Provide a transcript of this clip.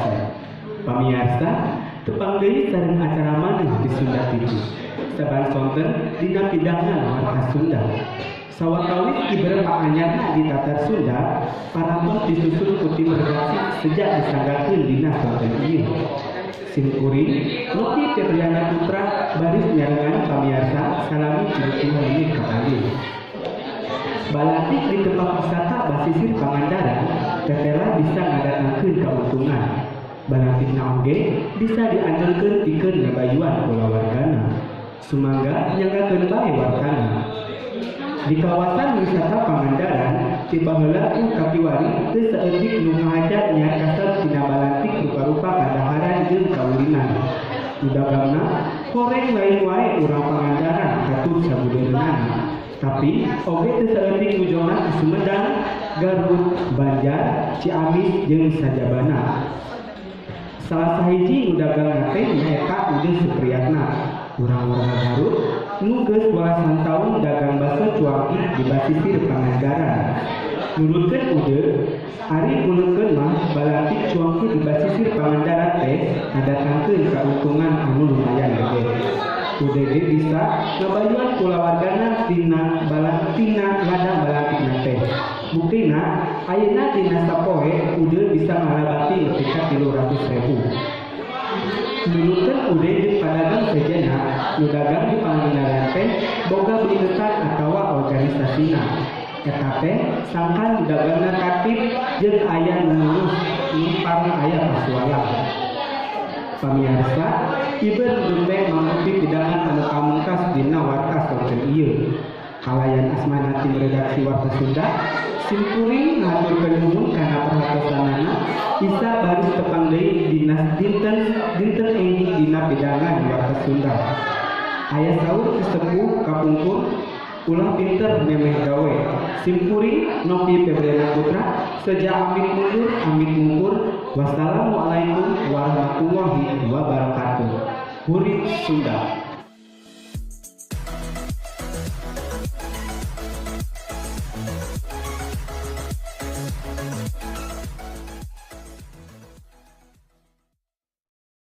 selesai. Pamirsa, tepang deui sareng acara maneh di Sunda TV. Saban sonten dina pidangan warta Sunda. Sawatawis kibereng anyarna di Tatar Sunda, parantos disusun ku tim redaksi sejak disanggakeun dina sonten ieu. Simkuring, Nuki Febriana Putra baris nyarengan pamirsa salami 30 menit kembali. Balatik di tempat wisata basisir Pangandaran, tetela bisa ngadatangkeun kauntungan. Balatik naoge bisa diandelkeun pikeun ngabayuan kulawargana. Sumangga nyanggakeun bae wartana. Di kawasan wisata Pangandaran, ti baheula ku kakiwari teu saeutik nu ngahajat nya kasar tina balatik rupa-rupa kadaharan jeung kaulinan. Udagamna koreng lain wae urang Pangandaran katuh sabudeunana. Tapi oge teu saeutik mujona di Sumedang, Garut, Banjar, Ciamis jeung sajabana. Salah sahiji nu dagang teh nyaeta Udin Supriyatna. Urang-urang Garut nu geus 12 tahun dagang bakso cuanki di basisir Pangandaran. Nurutkeun Ude, ari guleukeun mah balatik cuanki di basisir Pangandaran teh ngadatangkeun kauntungan anu lumayan gede. Ude ge bisa ngabayuan kulawargana tina ladang balatikna teh. Buktina ayeuna dina sapoe Ude bisa ngalabati nepi ka 300.000. Menurutkan Ude jeung padagang sejenna nu dagang di Pangandaran teh boga beuletan atawa organisasina. Eta teh sangkan dagangna tertib jeung aya nu lulus impang aya kasualang. Pamirsa, ibeun Dumbe mangrupi pidangan anu pamungkas dina warta sonten ieu. Kalayan asmana tim redaksi Warta Sunda, simkuring ngaturkeun nuhun kana perhatosanana. Isa baris tepang deui dinten enjing dina pidangan Warta Sunda. Aya saur sesepuh kapungkur ulah pinter memeh gawe. Simkuring Novi Febriana Putra seja amit mundur. Wassalamualaikum warahmatullahi wabarakatuh. Hurit Sunda.